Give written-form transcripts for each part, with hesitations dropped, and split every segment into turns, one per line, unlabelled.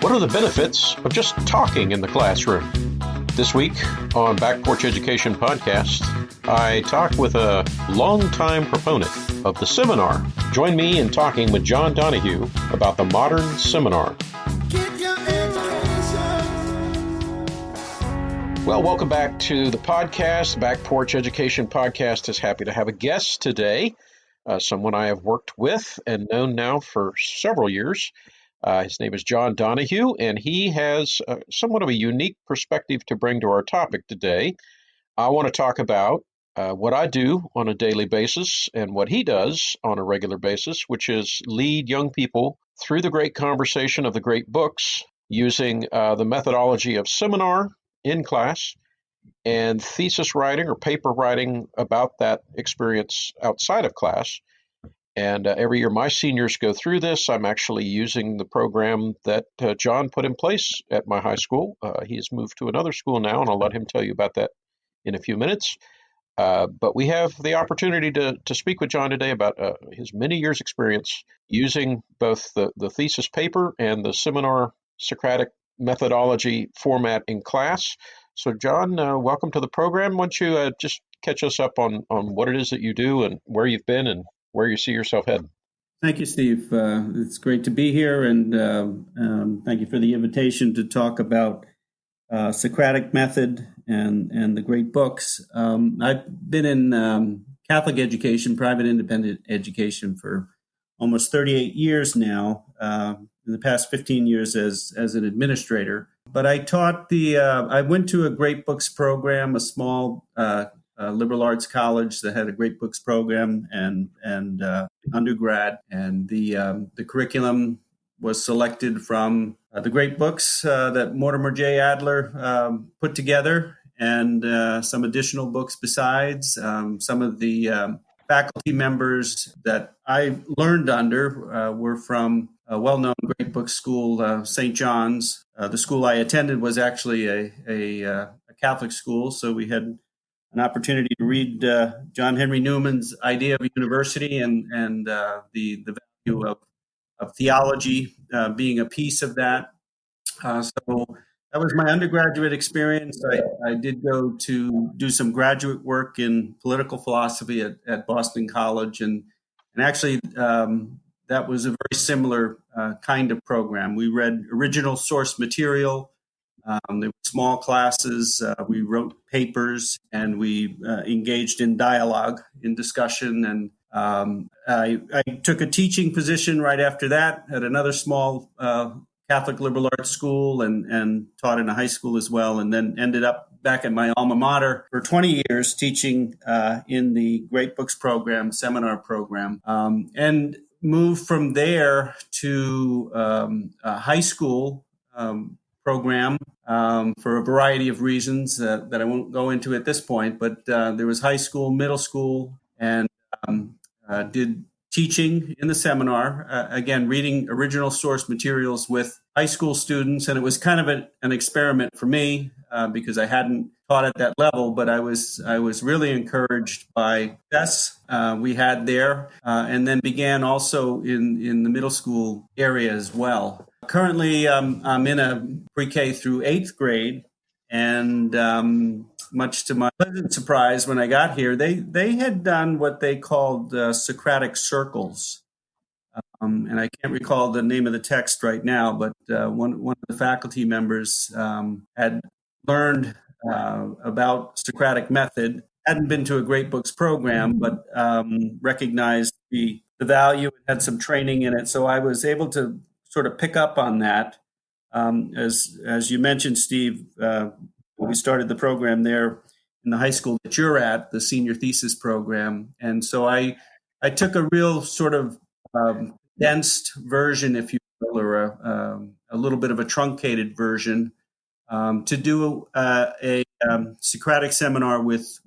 What are the benefits of just talking in the classroom? This week on Back Porch Education Podcast, I talk with a longtime proponent of the seminar. Join me in talking with John Donohue about the modern seminar. Well, welcome back to the podcast. Back Porch Education Podcast is happy to have a guest today, someone I have worked with and known now for several years. His name is John Donohue, and he has somewhat of a unique perspective to bring to our topic today. I want to talk about what I do on a daily basis and what he does on a regular basis, which is lead young people through the great conversation of the great books using the methodology of seminar in class and thesis writing or paper writing about that experience outside of class. And every year my seniors go through this. I'm actually using the program that John put in place at my high school. He has moved to another school now, and I'll let him tell you about that in a few minutes. But we have the opportunity to speak with John today about his many years' experience using both the thesis paper and the seminar Socratic methodology format in class. So, John, welcome to the program. Why don't you just catch us up on what it is that you do and where you've been and where you see yourself heading.
Thank you, Steve. It's great to be here, and thank you for the invitation to talk about Socratic method and the great books. I've been in Catholic education, private independent education for almost 38 years now, in the past 15 years as an administrator. But I taught I went to a great books program, a small liberal arts college that had a great books program and undergrad, and the curriculum was selected from the great books that Mortimer J. Adler put together, and some additional books besides. Some of the faculty members that I learned under were from a well-known great book school, St. John's. The school I attended was actually a Catholic school, so we had an opportunity to read John Henry Newman's idea of a university and the value of theology being a piece of that. So that was my undergraduate experience. I did go to do some graduate work in political philosophy at Boston College, and actually that was a very similar kind of program. We read original source material. There were small classes, we wrote papers, and we engaged in dialogue, in discussion. And I took a teaching position right after that at another small Catholic liberal arts school and taught in a high school as well, and then ended up back at my alma mater for 20 years teaching in the Great Books program, seminar program, and moved from there to a high school program for a variety of reasons that I won't go into at this point, but there was high school, middle school, and did teaching in the seminar, again, reading original source materials with high school students. And it was kind of an experiment for me because I hadn't taught at that level, but I was really encouraged by success we had there, and then began also in the middle school area as well. Currently, I'm in a pre-K through 8th grade, and much to my pleasant surprise when I got here, they had done what they called Socratic circles. And I can't recall the name of the text right now, but one of the faculty members had learned about Socratic method, hadn't been to a Great Books program, but recognized the value and had some training in it. So I was able to sort of pick up on that. As you mentioned, Steve, we started the program there in the high school that you're at, the senior thesis program. And so I took a real sort of condensed version, if you will, or a little bit of a truncated version to do a Socratic seminar with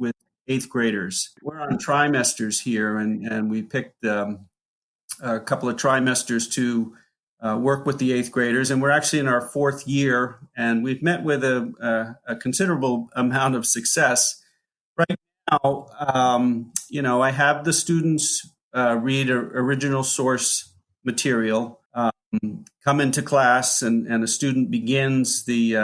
8th graders. We're on trimesters here, and we picked a couple of trimesters to work with the 8th graders, and we're actually in our 4th year, and we've met with a considerable amount of success. Right now, I have the students read original source material, come into class and a student begins is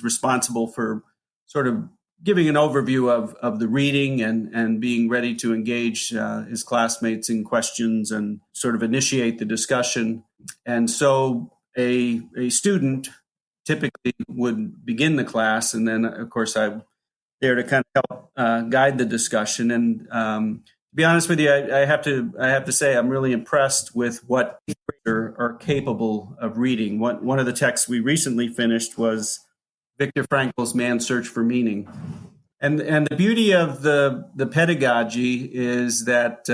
responsible for sort of giving an overview of the reading and being ready to engage his classmates in questions and sort of initiate the discussion. And so a student typically would begin the class, and then, of course, I'm there to kind of help guide the discussion. And to be honest with you, I have to say I'm really impressed with what are capable of reading. One of the texts we recently finished was Viktor Frankl's Man's Search for Meaning. And the beauty of the pedagogy is that,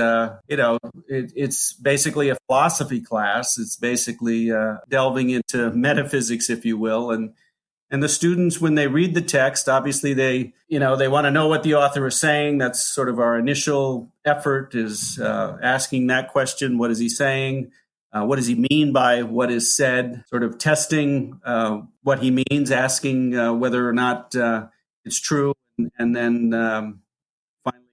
it's basically a philosophy class. It's basically delving into metaphysics, if you will. And the students, when they read the text, obviously they want to know what the author is saying. That's sort of our initial effort, is asking that question. What is he saying? What does he mean by what is said? Sort of testing what he means, asking whether or not it's true. And then finally,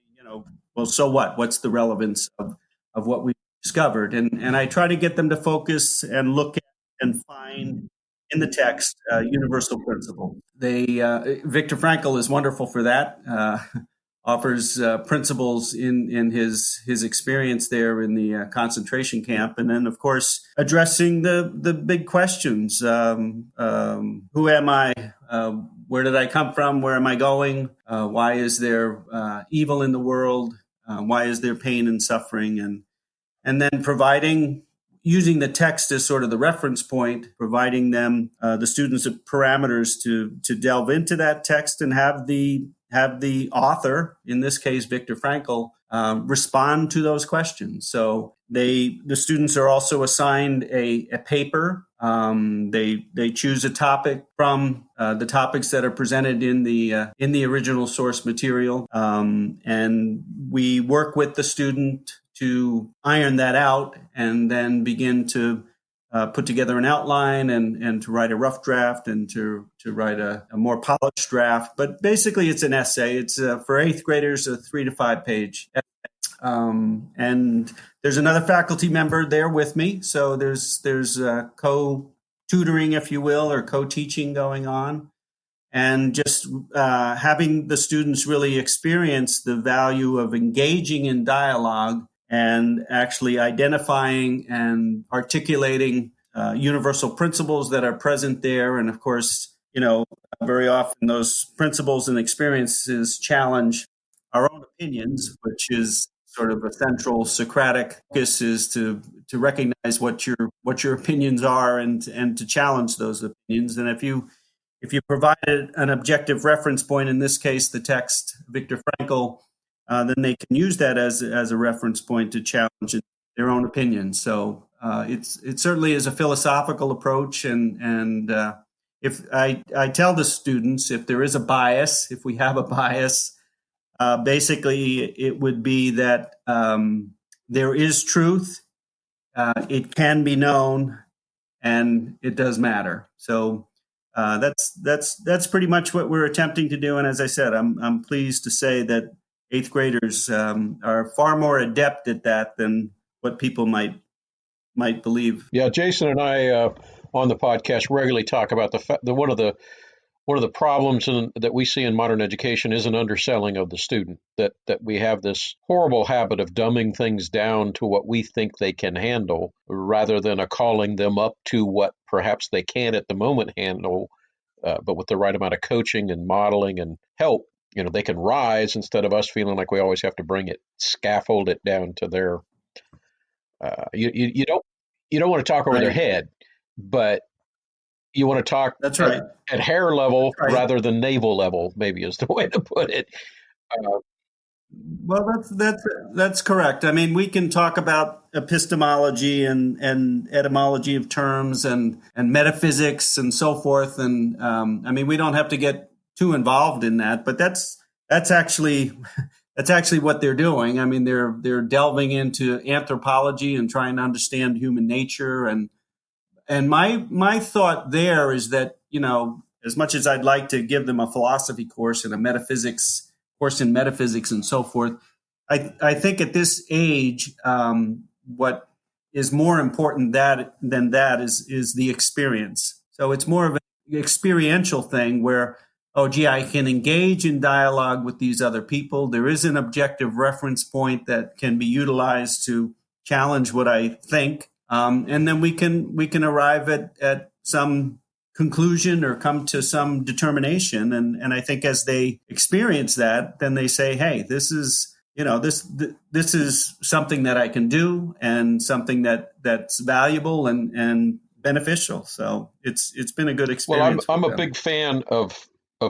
well, so what? What's the relevance of what we've discovered? And I try to get them to focus and look at and find in the text universal principle. Viktor Frankl is wonderful for that. Offers principles in his experience there in the concentration camp, and then of course addressing the big questions: who am I? Where did I come from? Where am I going? Why is there evil in the world? Why is there pain and suffering? And then using the text as sort of the reference point, providing them the students of parameters to delve into that text and have the author, in this case Viktor Frankl, respond to those questions. So the students are also assigned a paper. They choose a topic from the topics that are presented in the original source material, and we work with the student to iron that out and then begin to put together an outline and to write a rough draft and to write a more polished draft. But basically, it's an essay. It's for eighth graders, a 3 to 5 page essay. And there's another faculty member there with me. So there's co-tutoring, if you will, or co-teaching going on. And just having the students really experience the value of engaging in dialogue and actually identifying and articulating universal principles that are present there. And of course, very often those principles and experiences challenge our own opinions, which is sort of a central Socratic focus, is to recognize what your opinions are and to challenge those opinions. And if you provide an objective reference point, in this case, the text, Viktor Frankl, then they can use that as a reference point to challenge their own opinion. So it certainly is a philosophical approach, and if I tell the students, if there is a bias, if we have a bias, basically it would be that there is truth, it can be known, and it does matter. So that's pretty much what we're attempting to do. And as I said, I'm pleased to say that eighth graders are far more adept at that than what people might believe.
Yeah, Jason and I on the podcast regularly talk about the one of the problems that we see in modern education is an underselling of the student. That we have this horrible habit of dumbing things down to what we think they can handle, rather than calling them up to what perhaps they can at the moment handle. But with the right amount of coaching and modeling and help, they can rise, instead of us feeling like we always have to scaffold it down to their. You don't want to talk over their head, but you want to talk
That's right.
at hair level
That's right.
rather than navel level, maybe is the way to put it.
Well, that's correct. I mean, we can talk about epistemology and etymology of terms and metaphysics and so forth. And I mean, we don't have to get too involved in that, but that's actually what they're doing. I mean, they're delving into anthropology and trying to understand human nature. And my thought there is that, as much as I'd like to give them a philosophy course and a metaphysics course in metaphysics and so forth, I think at this age, what is more important than that is the experience. So it's more of an experiential thing where, oh, gee, I can engage in dialogue with these other people. There is an objective reference point that can be utilized to challenge what I think, and then we can arrive at some conclusion or come to some determination. And I think as they experience that, then they say, hey, this is this is something that I can do and something that's valuable and beneficial. So it's been a good experience.
Well, I'm a big fan of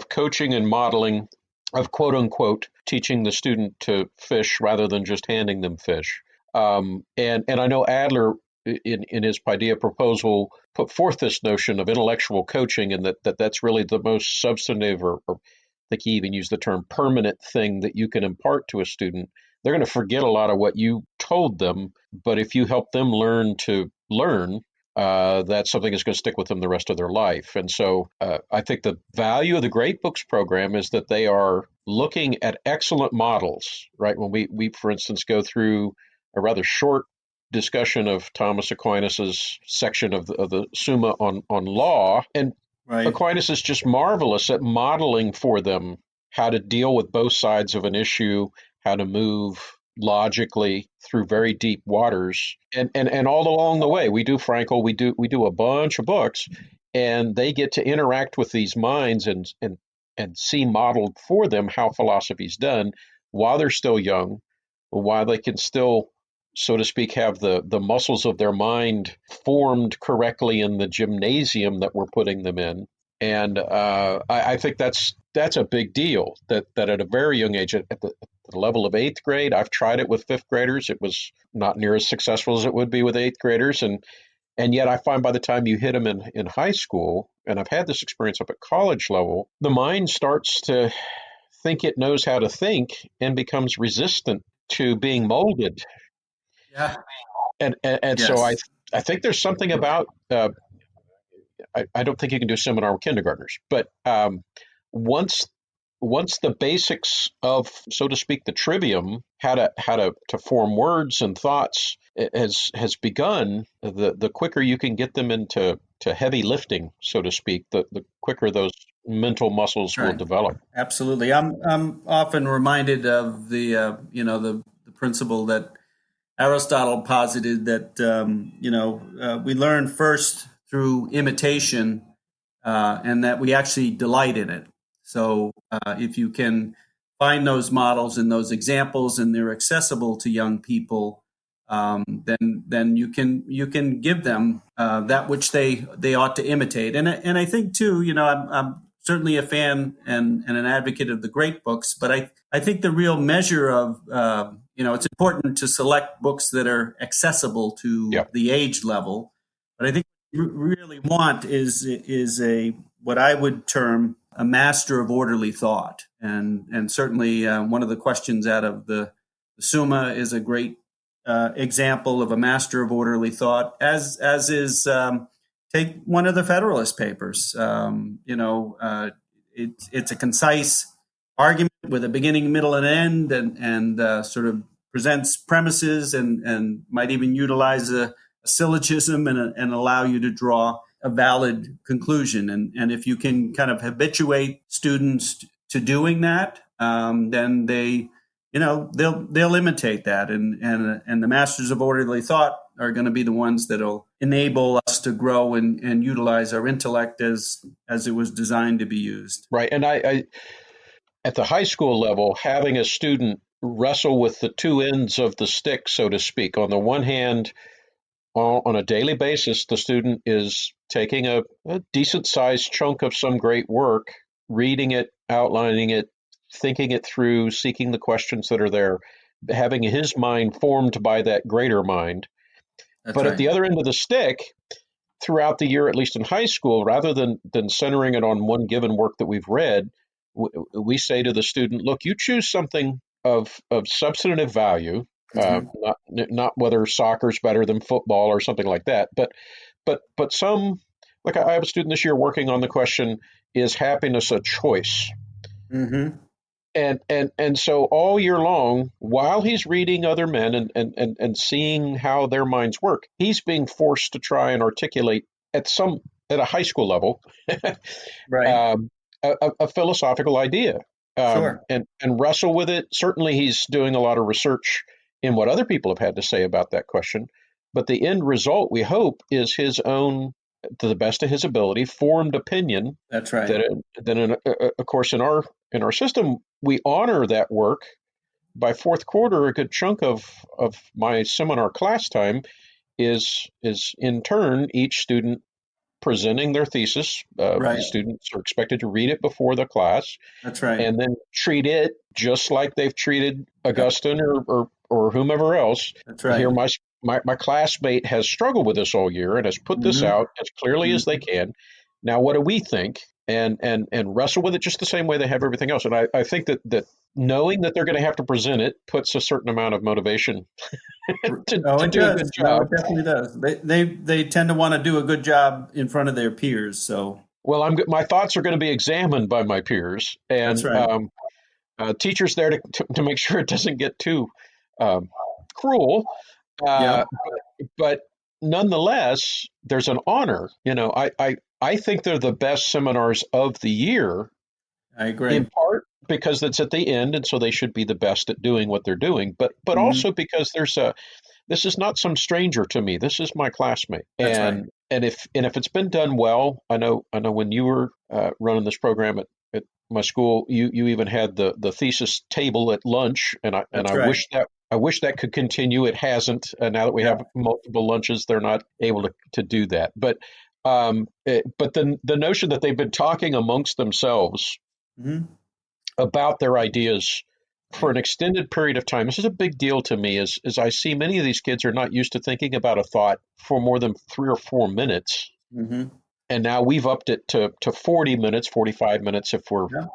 coaching and modeling, of quote unquote teaching the student to fish rather than just handing them fish. And I know Adler in his Paideia proposal put forth this notion of intellectual coaching, and that's really the most substantive, or I think he even used the term permanent thing that you can impart to a student. They're going to forget a lot of what you told them, but if you help them learn to learn, that's something that's going to stick with them the rest of their life. And so I think the value of the Great Books program is that they are looking at excellent models, right? When we for instance, go through a rather short discussion of Thomas Aquinas's section of the Summa on law, and right. Aquinas is just marvelous at modeling for them how to deal with both sides of an issue, how to move logically through very deep waters, and all along the way we do Frankel, we do a bunch of books, and they get to interact with these minds and see modeled for them how philosophy's done while they're still young, while they can still, so to speak, have the muscles of their mind formed correctly in the gymnasium that we're putting them in. And I think that's a big deal, that at a very young age, at the level of eighth grade, I've tried it with fifth graders. It was not near as successful as it would be with eighth graders. And yet I find by the time you hit them in high school, and I've had this experience up at college level, the mind starts to think it knows how to think and becomes resistant to being molded.
Yeah.
And yes. So I think there's something about, I don't think you can do a seminar with kindergartners, but once the basics of, so to speak, the trivium, how to form words and thoughts has begun, the quicker you can get them into heavy lifting, so to speak, the quicker those mental muscles will develop.
Absolutely. I'm often reminded of the principle that Aristotle posited, that we learn first through imitation, and that we actually delight in it. So if you can find those models and those examples, and they're accessible to young people, then you can give them that which they ought to imitate. And I think too, I'm certainly a fan and an advocate of the great books, but I think the real measure of it's important to select books that are accessible to the age level. But I think what you really want is a what I would term a master of orderly thought, and certainly one of the questions out of the Summa is a great example of a master of orderly thought, as is take one of the Federalist Papers. It's a concise argument with a beginning, middle, and end, and sort of presents premises and might even utilize a syllogism and allow you to draw a valid conclusion. And if you can kind of habituate students to doing that, then they'll imitate that, and the masters of orderly thought are going to be the ones that'll enable us to grow and utilize our intellect as it was designed to be used.
Right. And I at the high school level, having a student wrestle with the two ends of the stick, so to speak. On the one hand, on a daily basis, the student is taking a decent sized chunk of some great work, reading it, outlining it, thinking it through, seeking the questions that are there, having his mind formed by that greater mind. That's but right. At the other end of the stick, throughout the year, at least in high school, rather than centering it on one given work that we've read, we say to the student, look, you choose something of substantive value, not whether soccer's better than football or something like that, but some, like I have a student this year working on the question, is happiness a choice?
Mm-hmm.
And so all year long, while he's reading other men and seeing how their minds work, he's being forced to try and articulate at a high school level
Right.
um, a philosophical idea,
Sure.
and wrestle with it. Certainly, he's doing a lot of research in what other people have had to say about that question. But the end result, we hope, is his own, to the best of his ability, formed opinion.
That's right.
That, of course, in our system, we honor that work. By fourth quarter, a good chunk of my seminar class time is in turn each student presenting their thesis.
Right.
Students are expected to read it before the class
That's right.
and then treat it just like they've treated
Yep.
Augustine or whomever else.
That's
Here,
right.
my classmate has struggled with this all year and has put this
Hmm.
out as clearly as they
Hmm.
can. Now, what do we think? And wrestle with it just the same way they have everything else. And I think that knowing that they're going to have to present it puts a certain amount of motivation
Oh,
to
it
do a good
does. No,
job.
it definitely does. They tend to want to do a good job in front of their peers. So
Well, my thoughts are going to be examined by my peers,
that's
and
right.
teachers there to make sure it doesn't get too um, cruel.
Yep.
But nonetheless, there's an honor. I think they're the best seminars of the year,
I
in
agree.
part because it's at the end, and so they should be the best at doing what they're doing. But
Hmm.
also because this is not some stranger to me. This is my classmate,
That's right.
and if it's been done well, I know when you were running this program at my school, you even had the thesis table at lunch, and I and
That's
I
right.
wish that could continue. It hasn't. Now that we
Yep.
have multiple lunches, they're not able to do that. But the notion that they've been talking amongst themselves
Hmm.
about their ideas for
Right.
an extended period of time. This is a big deal to me as I see many of these kids are not used to thinking about a thought for more than 3 or 4 minutes.
Hmm.
And now we've upped it to 40 minutes, 45 minutes if we're
Yeah.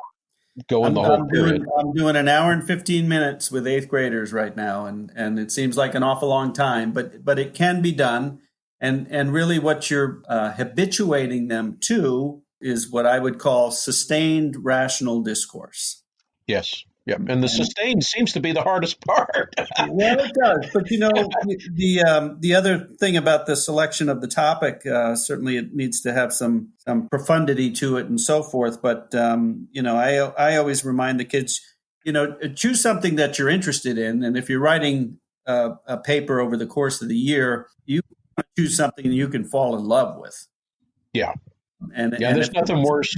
going the whole period.
I'm doing an hour and 15 minutes with eighth graders right now, and it seems like an awful long time, but it can be done. And really, what you're habituating them to is what I would call sustained rational discourse.
Yes. Yep. And the
And
sustain seems to be the hardest part.
well, it does, but the other thing about the selection of the topic, certainly it needs to have some profundity to it and so forth. But I always remind the kids, choose something that you're interested in, and if you're writing a paper over the course of the year, you want to choose something you can fall in love with.
Yeah. Yeah.
And
There's
if
nothing worse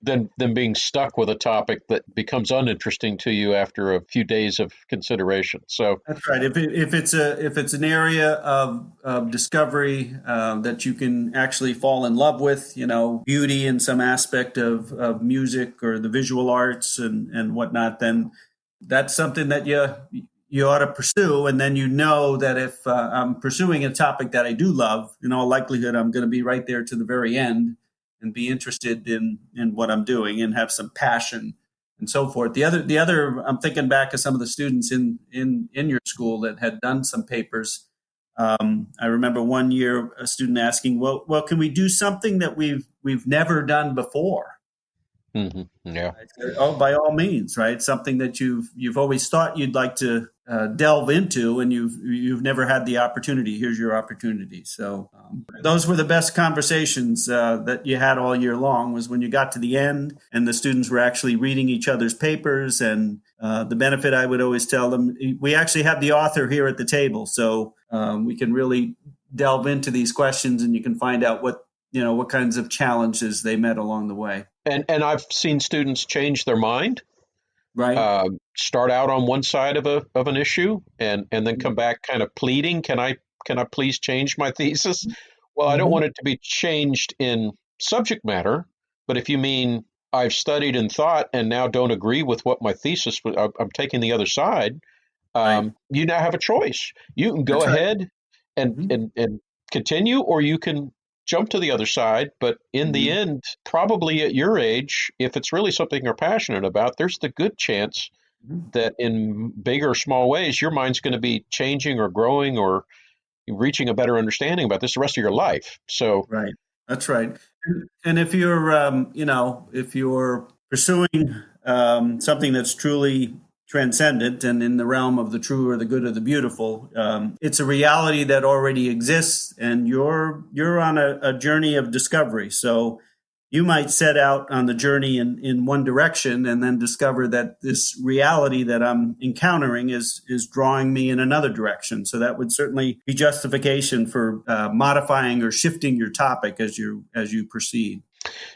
than being stuck with a topic that becomes uninteresting to you after a few days of consideration. So,
That's right. If it's an area of discovery that you can actually fall in love with, beauty in some aspect of music or the visual arts and whatnot, then that's something that you ought to pursue. And then that if I'm pursuing a topic that I do love, in all likelihood, I'm going to be right there to the very end and be interested in what I'm doing and have some passion and so forth. The other, I'm thinking back of some of the students in your school that had done some papers. I remember one year a student asking, "Well, can we do something that we've never done before?"
yeah.
I said, "Oh, by all means, right? Something that you've always thought you'd like to delve into, and you've never had the opportunity. Here's your opportunity." So those were the best conversations that you had all year long. Was when you got to the end, and the students were actually reading each other's papers. And the benefit I would always tell them, we actually have the author here at the table, so we can really delve into these questions, and you can find out what kinds of challenges they met along the way.
And I've seen students change their mind,
Right.
start out on one side of an issue, and then come back kind of pleading, can I please change my thesis? Well, I don't
Hmm.
want it to be changed in subject matter, but if you mean I've studied and thought and now don't agree with what my thesis was, I'm taking the other side.
Right.
You now have a choice. You can go
That's right.
ahead and
Hmm.
and continue, or you can jump to the other side. But in the
Hmm.
end, probably at your age, if it's really something you're passionate about, there's the good chance
Hmm.
that in big or small ways, your mind's going to be changing or growing or reaching a better understanding about this the rest of your life. So,
Right. That's right. And if you're pursuing something that's truly transcendent and in the realm of the true or the good or the beautiful. It's a reality that already exists, and you're on a journey of discovery. So you might set out on the journey in one direction and then discover that this reality that I'm encountering is drawing me in another direction. So that would certainly be justification for modifying or shifting your topic as you proceed.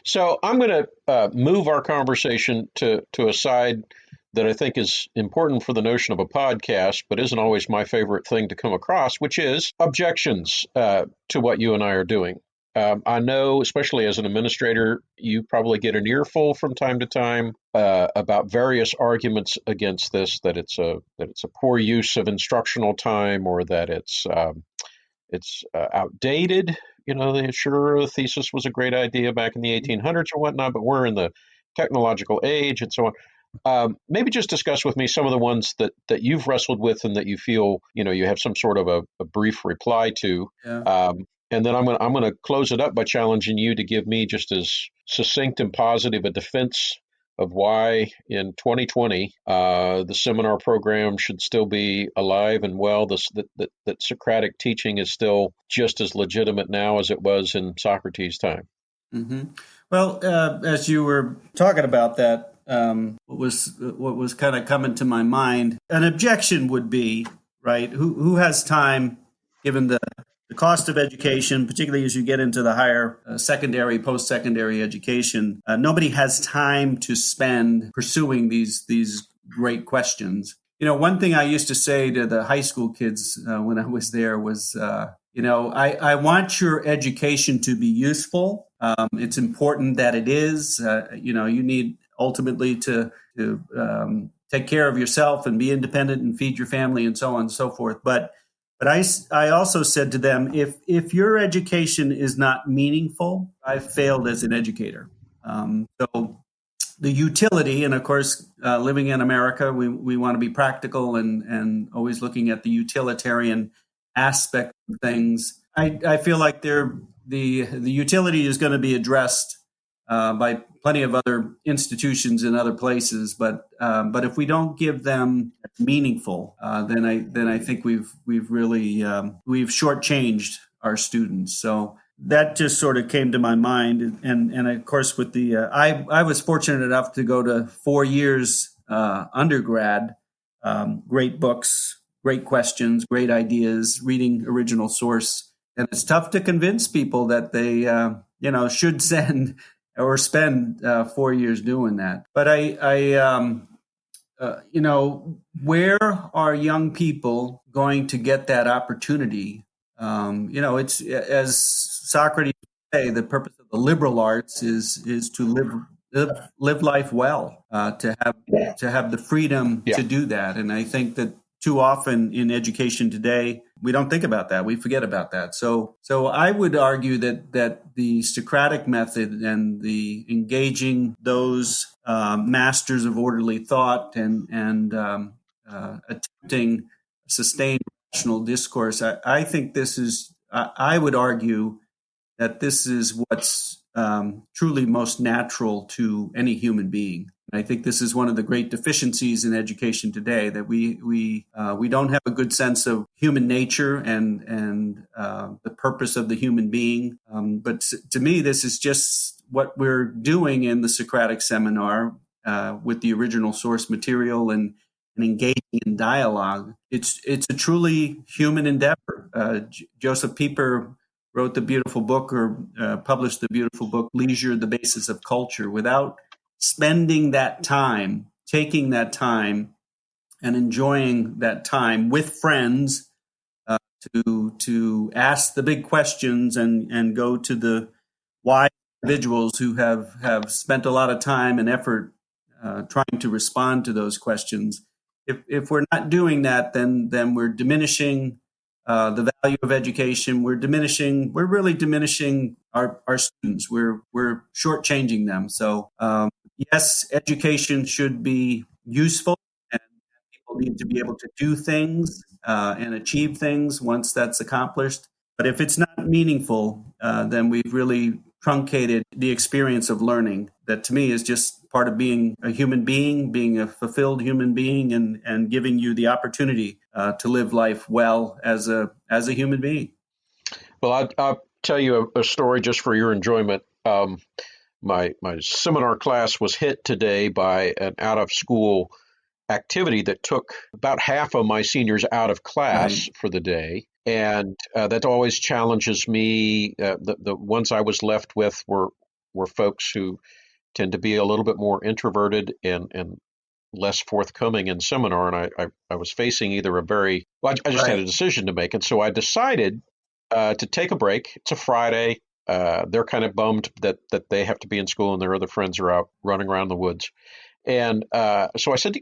So I'm going to move our conversation to a side that I think is important for the notion of a podcast, but isn't always my favorite thing to come across, which is objections to what you and I are doing. I know, especially as an administrator, you probably get an earful from time to time about various arguments against this, that it's a poor use of instructional time, or that it's outdated. You know, sure, the thesis was a great idea back in the 1800s or whatnot, but we're in the technological age and so on. Maybe just discuss with me some of the ones that you've wrestled with and that you feel, you have some sort of a brief reply to.
Yeah.
And then I'm going to close it up by challenging you to give me just as succinct and positive a defense of why in 2020 the seminar program should still be alive and well, that Socratic teaching is still just as legitimate now as it was in Socrates' time.
Mm-hmm. Well, as you were talking about that, what was kind of coming to my mind, an objection would be, right, who has time, given the cost of education, particularly as you get into the higher secondary, post-secondary education, nobody has time to spend pursuing these great questions. One thing I used to say to the high school kids when I was there was, I want your education to be useful. It's important that it is. You need ultimately to take care of yourself and be independent and feed your family and so on and so forth. But I also said to them, if your education is not meaningful, I've failed as an educator. So the utility, and of course, living in America, we want to be practical and always looking at the utilitarian aspect of things. I feel like the utility is going to be addressed by plenty of other institutions in other places, but if we don't give them meaningful, then I think we've really we've shortchanged our students. So that just sort of came to my mind, and of course with the I was fortunate enough to go to 4 years undergrad, great books, great questions, great ideas, reading original source, and it's tough to convince people that they should send or spend 4 years doing that. But where are young people going to get that opportunity? It's, as Socrates would say, the purpose of the liberal arts is to live life well, to have the freedom to do that. And I think that too often in education today, we don't think about that. We forget about that. So I would argue that the Socratic method and the engaging those masters of orderly thought and attempting sustained rational discourse, I think this is, I would argue that this is what's truly most natural to any human being. I think this is one of the great deficiencies in education today, that we don't have a good sense of human nature and the purpose of the human being. But to me, this is just what we're doing in the Socratic seminar with the original source material and engaging in dialogue. It's a truly human endeavor. Joseph Pieper wrote the beautiful book, or published the beautiful book, Leisure, the Basis of Culture. Without spending that time, taking that time and enjoying that time with friends to ask the big questions and go to the wise individuals who have spent a lot of time and effort trying to respond to those questions. If we're not doing that, then we're diminishing the value of education. We're really diminishing our students. We're shortchanging them. So yes, education should be useful, and people need to be able to do things and achieve things once that's accomplished. But if it's not meaningful, then we've really truncated the experience of learning. That to me is just part of being a human being, being a fulfilled human being, and giving you the opportunity to live life well as a human being.
Well, I'll tell you a story just for your enjoyment. My seminar class was hit today by an out of school activity that took about half of my seniors out of class for the day. And that always challenges me. The ones I was left with were folks who tend to be a little bit more introverted and less forthcoming in seminar. And I was facing either I just had a decision to make. And so I decided to take a break. It's a Friday. They're kind of bummed that they have to be in school and their other friends are out running around the woods. And so I said,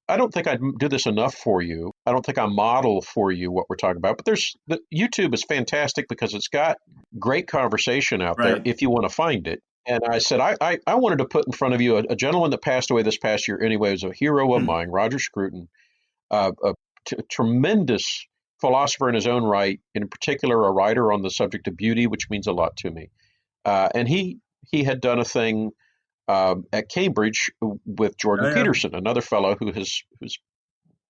I don't think I do this enough for you. I don't think I model for you what we're talking about. But YouTube is fantastic because it's got great conversation out there if you want to find it. And I said, I wanted to put in front of you a gentleman that passed away this past year anyway, was a hero of mine, Roger Scruton, a tremendous philosopher in his own right, in particular a writer on the subject of beauty, which means a lot to me. And he had done a thing at Cambridge with Jordan Peterson, another fellow who's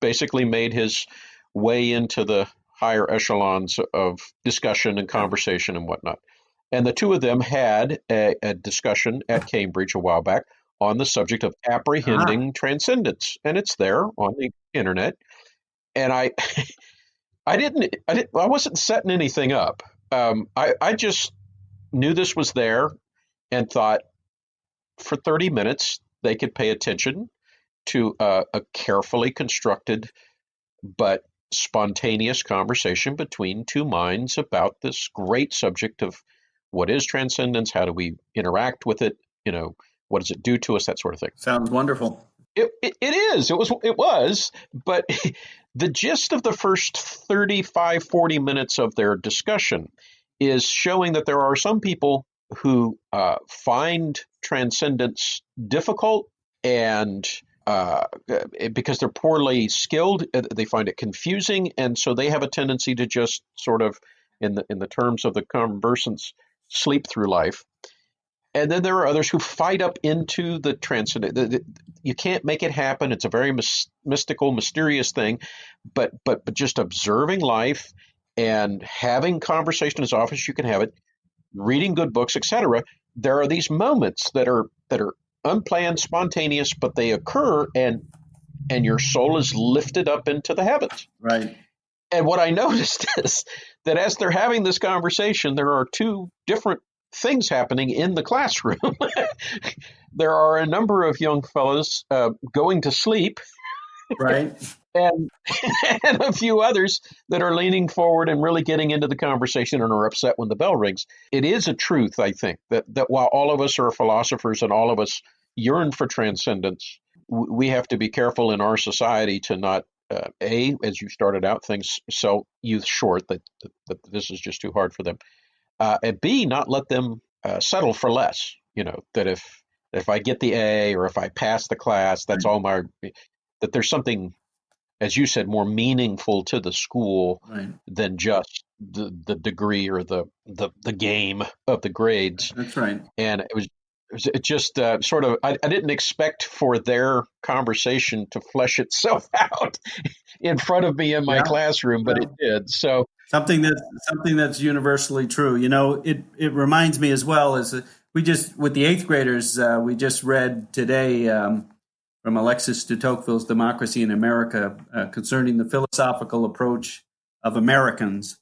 basically made his way into the higher echelons of discussion and conversation and whatnot. And the two of them had a discussion at Cambridge a while back on the subject of apprehending transcendence, and it's there on the internet. And I wasn't setting anything up. I just knew this was there and thought for 30 minutes they could pay attention to a carefully constructed but spontaneous conversation between two minds about this great subject of what is transcendence, how do we interact with it, what does it do to us, that sort of thing.
Sounds wonderful.
It is. It was, but the gist of the first 35, 40 minutes of their discussion is showing that there are some people who find transcendence difficult, and because they're poorly skilled, they find it confusing, and so they have a tendency to just sort of, in the terms of the conversants, sleep through life. And then there are others who fight up into the transcendent. You can't make it happen. It's a very mystical, mysterious thing. But just observing life and having conversation as often as you can have it, reading good books, etc. There are these moments that are unplanned, spontaneous, but they occur, and your soul is lifted up into the heavens.
Right.
And what I noticed is that as they're having this conversation, there are two different things happening in the classroom. There are a number of young fellows going to sleep,
right,
and a few others that are leaning forward and really getting into the conversation and are upset when the bell rings. It is a truth, I think, that while all of us are philosophers and all of us yearn for transcendence, we have to be careful in our society to not, as you started out, things sell youth short, that this is just too hard for them. And B, not let them settle for less. That if I get the A or if I pass the class, that's all that there's something, as you said, more meaningful to the school than just the degree or the game of the grades.
That's right.
And it just sort of, I didn't expect for their conversation to flesh itself out in front of me in my classroom, but it did. So
something that's universally true. It reminds me as well as with the eighth graders, we just read today from Alexis de Tocqueville's Democracy in America concerning the philosophical approach of Americans.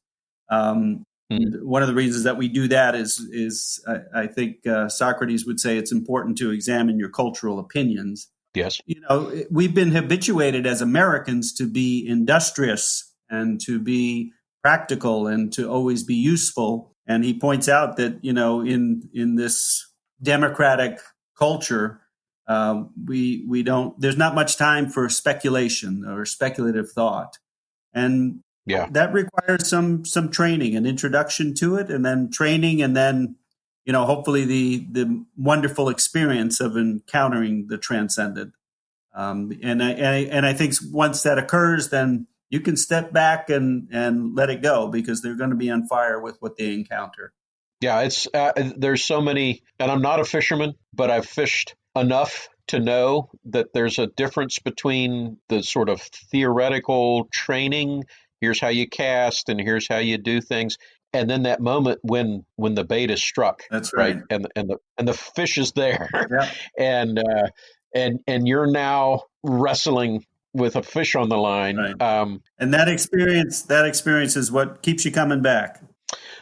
One of the reasons that we do that is I think Socrates would say it's important to examine your cultural opinions.
Yes.
We've been habituated as Americans to be industrious and to be practical and to always be useful. And he points out that, in this democratic culture, there's not much time for speculation or speculative thought. And that requires some training, an introduction to it, and then training, and then, hopefully the wonderful experience of encountering the transcendent. And I think once that occurs, then you can step back and let it go, because they're going to be on fire with what they encounter.
Yeah, it's there's so many, and I'm not a fisherman, but I've fished enough to know that there's a difference between the sort of theoretical training, here's how you cast and here's how you do things, and then that moment when the bait is struck,
That's
right?
right.
And the fish is there,
Yeah.
and and you're now wrestling with a fish on the line.
Right. And that experience is what keeps you coming back.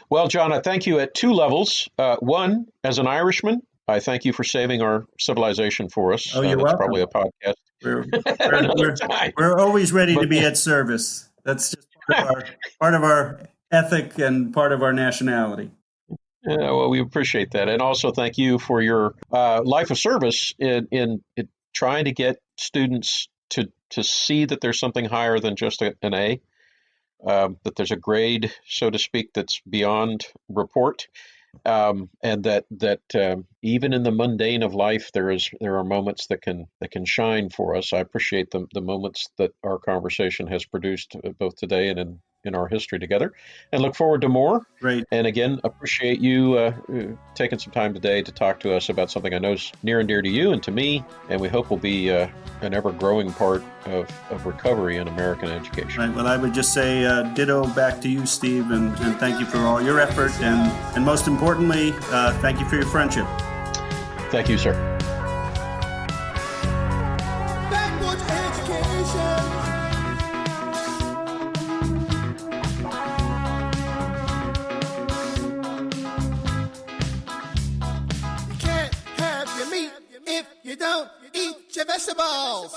Well, John, I thank you at two levels. One, as an Irishman, I thank you for saving our civilization for us.
Oh, you're
That's probably
welcome.
a podcast
We're
another
we're
time.
we're always ready to
But
be at service. That's just part of our ethic and part of our nationality.
yeah, well, we appreciate that, and also thank you for your life of service in trying to get students to see that there's something higher than just an A, that there's a grade, so to speak, that's beyond report. And that even in the mundane of life, there are moments that can shine for us. I appreciate the moments that our conversation has produced, both today and in our history together, and look forward to more.
Great.
And again, appreciate you taking some time today to talk to us about something I know is near and dear to you and to me, and we hope will be an ever-growing part of recovery in American education.
Right. Well, I would just say ditto back to you, Steve, and thank you for all your effort, and most importantly, thank you for your friendship.
Thank you, sir.
Backwoods education. You can't have your meat if you don't eat your vegetables.